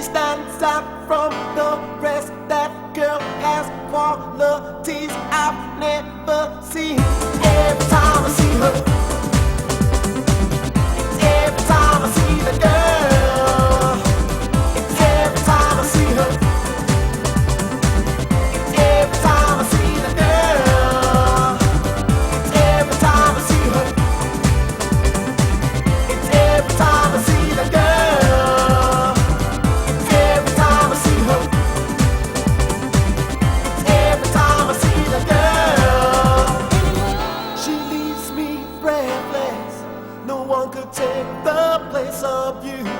stands out from the rest. That girl has qualities I've never seen. Every time I see her, every time I see the girl, every time I see her, every time I see the girl, every time I see her, every time I see the girl, every time I see her, every time I see the girl, she leaves me breathless. No one could take the place of you.